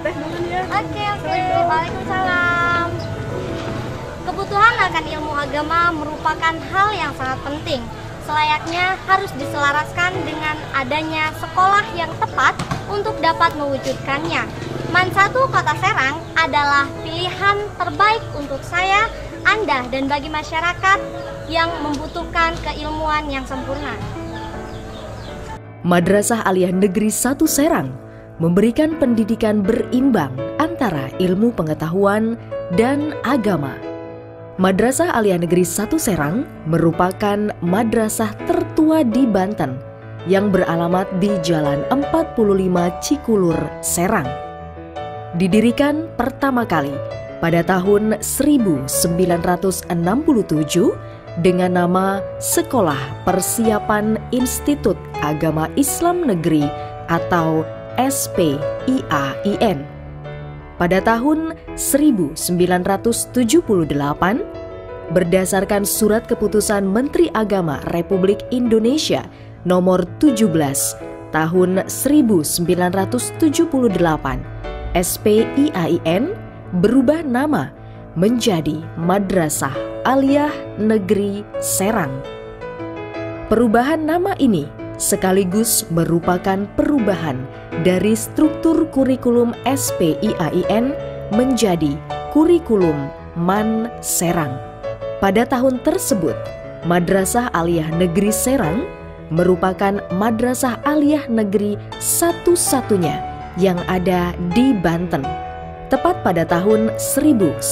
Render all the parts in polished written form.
teh dulu ya. Oke. Waalaikumsalam. Kebutuhan akan ilmu agama merupakan hal yang sangat penting. Selayaknya harus diselaraskan dengan adanya sekolah yang tepat untuk dapat mewujudkannya. MAN 1 Kota Serang adalah pilihan terbaik untuk saya, Anda, dan bagi masyarakat yang membutuhkan keilmuan yang sempurna. Madrasah Aliyah Negeri 1 Serang memberikan pendidikan berimbang antara ilmu pengetahuan dan agama. Madrasah Aliyah Negeri 1 Serang merupakan madrasah tertua di Banten yang beralamat di Jalan 45 Cikulur, Serang. Didirikan pertama kali pada tahun 1967 dengan nama Sekolah Persiapan Institut Agama Islam Negeri atau SPIAIN. Pada tahun 1978, berdasarkan surat keputusan Menteri Agama Republik Indonesia nomor 17 tahun 1978, SPIAIN berubah nama menjadi Madrasah Aliyah Negeri Serang. Perubahan nama ini sekaligus merupakan perubahan dari struktur kurikulum SPIAIN menjadi kurikulum MAN Serang. Pada tahun tersebut, Madrasah Aliyah Negeri Serang merupakan madrasah aliyah negeri satu-satunya yang ada di Banten. Tepat pada tahun 1994,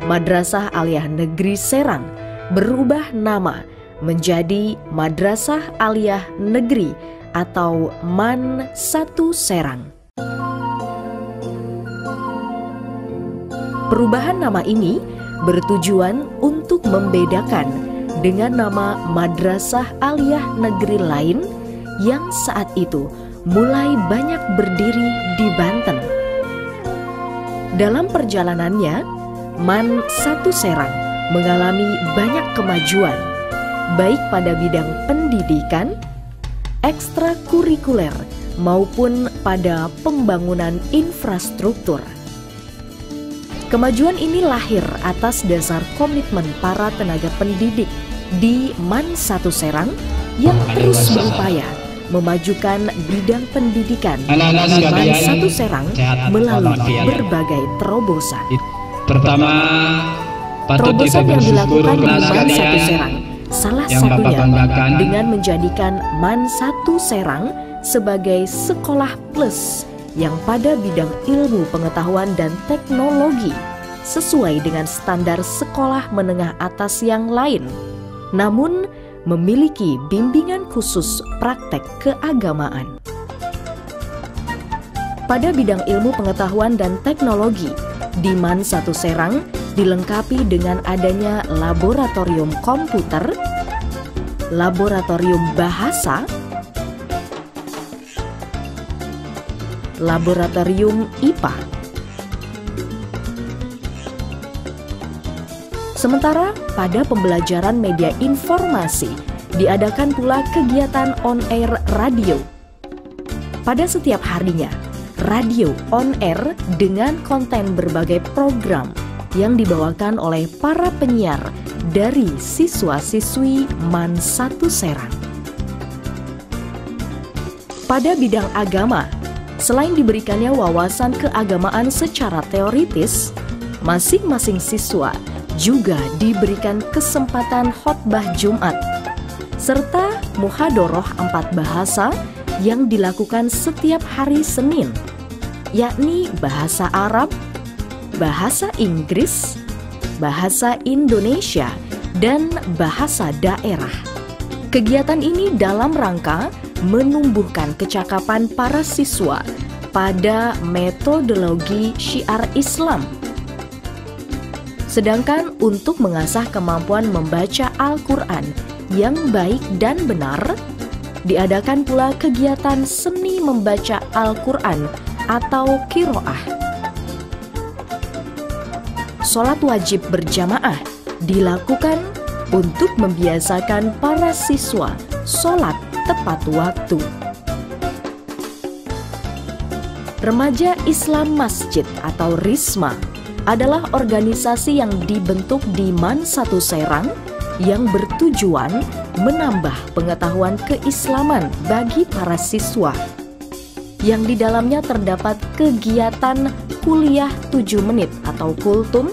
Madrasah Aliyah Negeri Serang berubah nama menjadi Madrasah Aliyah Negeri atau MAN 1 Serang. Perubahan nama ini bertujuan untuk membedakan dengan nama Madrasah Aliyah Negeri lain yang saat itu mulai banyak berdiri di Banten. Dalam perjalanannya, MAN 1 Serang mengalami banyak kemajuan, baik pada bidang pendidikan, ekstrakurikuler, maupun pada pembangunan infrastruktur. Kemajuan ini lahir atas dasar komitmen para tenaga pendidik di MAN 1 Serang yang terus berupaya memajukan bidang pendidikan di MAN 1 Serang melalui berbagai terobosan. Pertama, terobosan yang dilakukan di MAN 1 Serang salah satunya dengan menjadikan MAN 1 Serang sebagai sekolah plus yang pada bidang ilmu pengetahuan dan teknologi sesuai dengan standar sekolah menengah atas yang lain, namun memiliki bimbingan khusus praktek keagamaan. Pada bidang ilmu pengetahuan dan teknologi, di MAN 1 Serang dilengkapi dengan adanya laboratorium komputer, laboratorium bahasa, laboratorium IPA. Sementara pada pembelajaran media informasi diadakan pula kegiatan on-air radio. Pada setiap harinya, radio on-air dengan konten berbagai program yang dibawakan oleh para penyiar dari siswa-siswi MAN 1 Serang. Pada bidang agama, selain diberikannya wawasan keagamaan secara teoritis, masing-masing siswa juga diberikan kesempatan khotbah Jumat, serta muhadoroh 4 bahasa yang dilakukan setiap hari Senin, yakni bahasa Arab, bahasa Inggris, bahasa Indonesia, dan bahasa daerah. Kegiatan ini dalam rangka menumbuhkan kecakapan para siswa pada metodologi syiar Islam. Sedangkan untuk mengasah kemampuan membaca Al-Quran yang baik dan benar, diadakan pula kegiatan seni membaca Al-Quran atau qiraah. Sholat wajib berjamaah dilakukan untuk membiasakan para siswa sholat tepat waktu. Remaja Islam Masjid atau RISMA adalah organisasi yang dibentuk di MAN 1 Serang yang bertujuan menambah pengetahuan keislaman bagi para siswa. Yang di dalamnya terdapat kegiatan kuliah 7 menit atau kultum,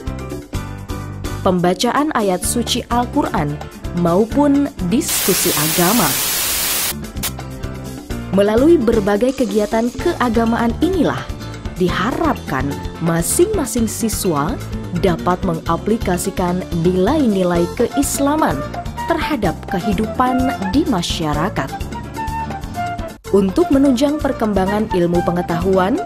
pembacaan ayat suci Al-Quran, maupun diskusi agama. Melalui berbagai kegiatan keagamaan inilah diharapkan masing-masing siswa dapat mengaplikasikan nilai-nilai keislaman terhadap kehidupan di masyarakat. Untuk menunjang perkembangan ilmu pengetahuan,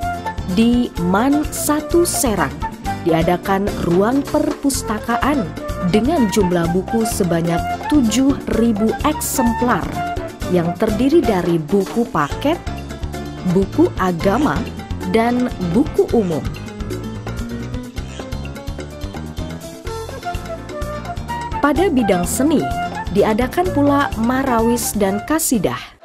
di MAN 1 Serang diadakan ruang perpustakaan dengan jumlah buku sebanyak 7.000 eksemplar yang terdiri dari buku paket, buku agama, dan buku umum. Pada bidang seni, diadakan pula marawis dan kasidah.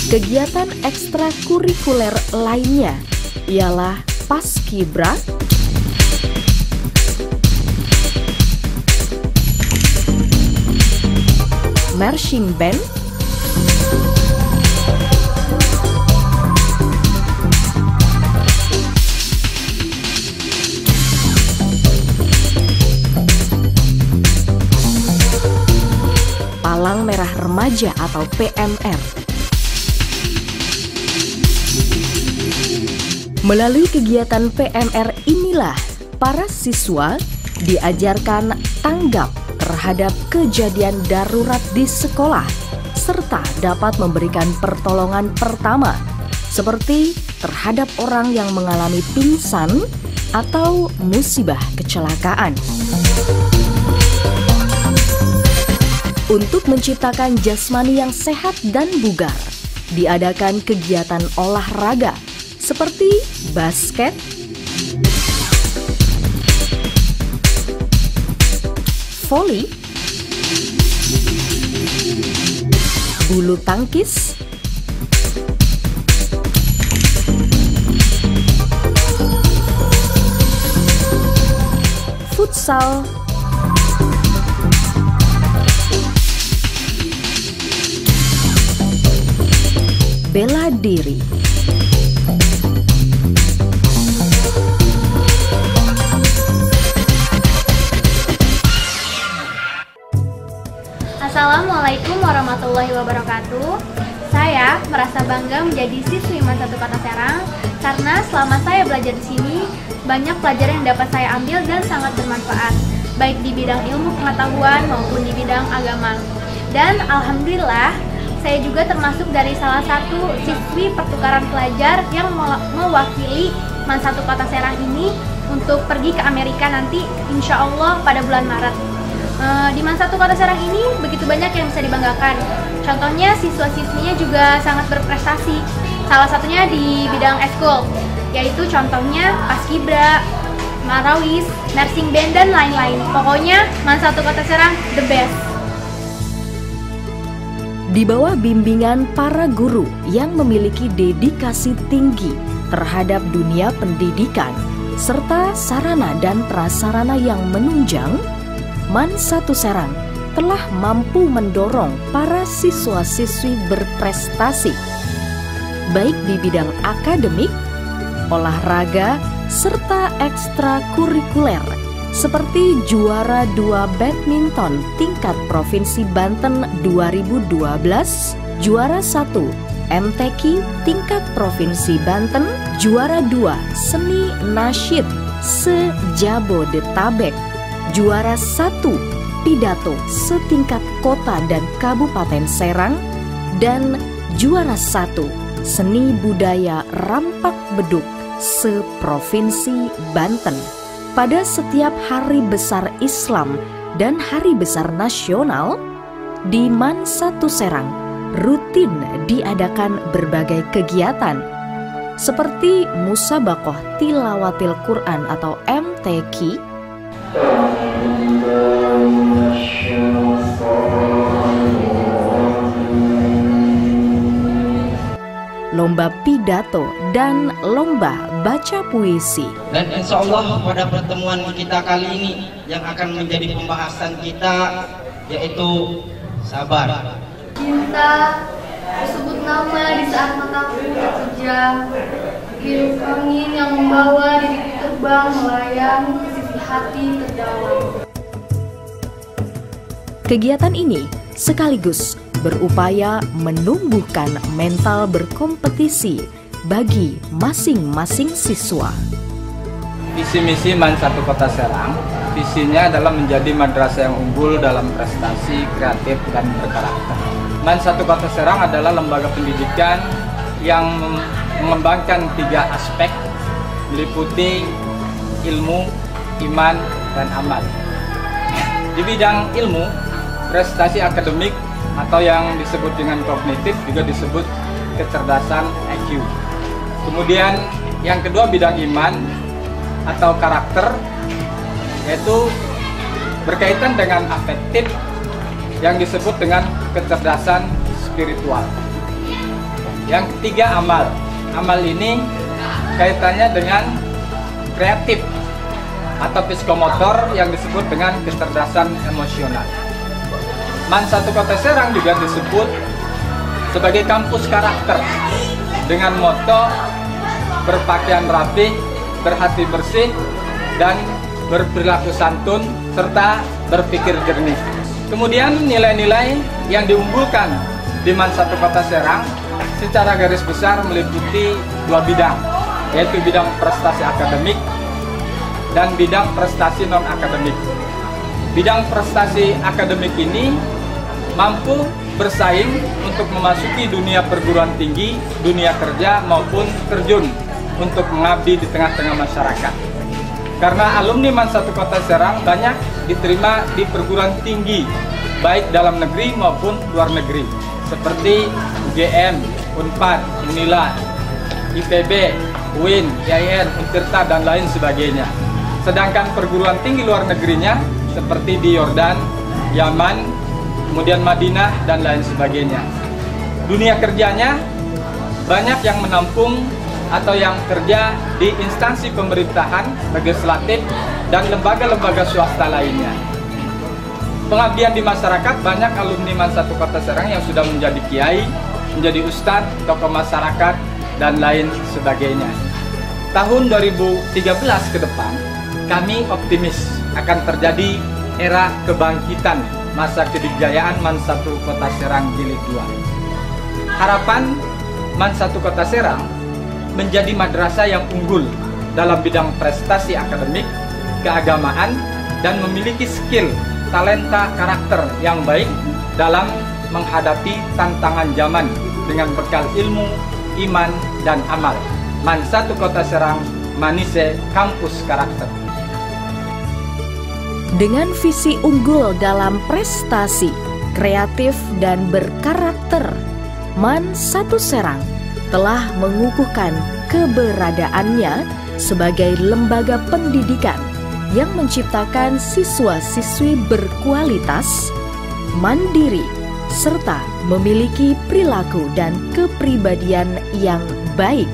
Kegiatan ekstrakurikuler lainnya ialah Paskibra, marching band, Palang Merah Remaja atau PMR. Melalui kegiatan PMR inilah para siswa diajarkan tanggap terhadap kejadian darurat di sekolah serta dapat memberikan pertolongan pertama seperti terhadap orang yang mengalami pingsan atau musibah kecelakaan. Untuk menciptakan jasmani yang sehat dan bugar, diadakan kegiatan olahraga seperti basket, voli, bulu tangkis, futsal, bela diri. Assalamualaikum warahmatullahi wabarakatuh. Saya merasa bangga menjadi siswi MAN 1 Kota Serang karena selama saya belajar di sini banyak pelajaran yang dapat saya ambil dan sangat bermanfaat, baik di bidang ilmu pengetahuan maupun di bidang agama. Dan alhamdulillah saya juga termasuk dari salah satu siswi pertukaran pelajar yang mewakili MAN 1 Kota Serang ini untuk pergi ke Amerika nanti insya Allah pada bulan Maret. Di MAN 1 Kota Serang ini begitu banyak yang bisa dibanggakan. Contohnya siswa-siswinya juga sangat berprestasi. Salah satunya di bidang eskul, yaitu contohnya Paskibra, marawis, marching band, dan lain-lain. Pokoknya MAN 1 Kota Serang the best. Di bawah bimbingan para guru yang memiliki dedikasi tinggi terhadap dunia pendidikan serta sarana dan prasarana yang menunjang, MAN 1 Serang telah mampu mendorong para siswa-siswi berprestasi, baik di bidang akademik, olahraga, serta ekstrakurikuler, seperti juara 2 badminton tingkat Provinsi Banten 2012, juara 1 MTQ tingkat Provinsi Banten, juara 2 seni nasyid se-Jabodetabek, juara 1 pidato setingkat kota dan Kabupaten Serang, dan juara 1 seni budaya Rampak Beduk se-Provinsi Banten. Pada setiap hari besar Islam dan hari besar nasional, di MAN 1 Serang rutin diadakan berbagai kegiatan seperti Musabaqah Tilawatil Quran atau MTQ, lomba pidato, dan lomba baca puisi. Dan insya Allah pada pertemuan kita kali ini yang akan menjadi pembahasan kita yaitu sabar. Cinta, disebut nama di saat mataku terpejam, hirup angin yang membawa diriku terbang melayang ke sisi hati terdalam. Kegiatan ini sekaligus berupaya menumbuhkan mental berkompetisi bagi masing-masing siswa. Visi misi MAN 1 Kota Serang, visinya adalah menjadi madrasah yang unggul dalam prestasi, kreatif, dan berkarakter. MAN 1 Kota Serang adalah lembaga pendidikan yang mengembangkan 3 aspek, meliputi ilmu, iman, dan amal. Di bidang ilmu, prestasi akademik atau yang disebut dengan kognitif juga disebut kecerdasan IQ. Kemudian yang kedua bidang iman atau karakter, yaitu berkaitan dengan afektif yang disebut dengan kecerdasan spiritual. Yang ketiga amal. Amal ini kaitannya dengan kreatif atau psikomotor yang disebut dengan kecerdasan emosional. MAN 1 Kota Serang juga disebut sebagai kampus karakter dengan moto berpakaian rapi, berhati bersih, dan berperilaku santun, serta berpikir jernih. Kemudian nilai-nilai yang diunggulkan di MAN 1 Kota Serang secara garis besar meliputi 2 bidang, yaitu bidang prestasi akademik dan bidang prestasi non-akademik. Bidang prestasi akademik ini mampu bersaing untuk memasuki dunia perguruan tinggi, dunia kerja, maupun terjun untuk mengabdi di tengah-tengah masyarakat. Karena alumni MAN 1 Kota Serang banyak diterima di perguruan tinggi, baik dalam negeri maupun luar negeri, seperti UGM, Unpad, Unila, IPB, UIN, IAIN, Untirta, dan lain sebagainya. Sedangkan perguruan tinggi luar negerinya seperti di Yordan, Yaman, kemudian Madinah, dan lain sebagainya. Dunia kerjanya banyak yang menampung atau yang kerja di instansi pemerintahan, legislatif, dan lembaga-lembaga swasta lainnya. Pengabdian di masyarakat, banyak alumni MAN 1 Kota Serang yang sudah menjadi kiai, menjadi ustadz, tokoh masyarakat, dan lain sebagainya. Tahun 2013 ke depan, kami optimis akan terjadi era kebangkitan masa kedikjayaan MAN 1 Kota Serang Jilid 2. Harapan MAN 1 Kota Serang menjadi madrasah yang unggul dalam bidang prestasi akademik, keagamaan, dan memiliki skill, talenta, karakter yang baik dalam menghadapi tantangan zaman dengan bekal ilmu, iman, dan amal. MAN 1 Kota Serang, Manise Kampus Karakter. Dengan visi unggul dalam prestasi, kreatif, dan berkarakter, MAN 1 Serang telah mengukuhkan keberadaannya sebagai lembaga pendidikan yang menciptakan siswa-siswi berkualitas, mandiri, serta memiliki perilaku dan kepribadian yang baik.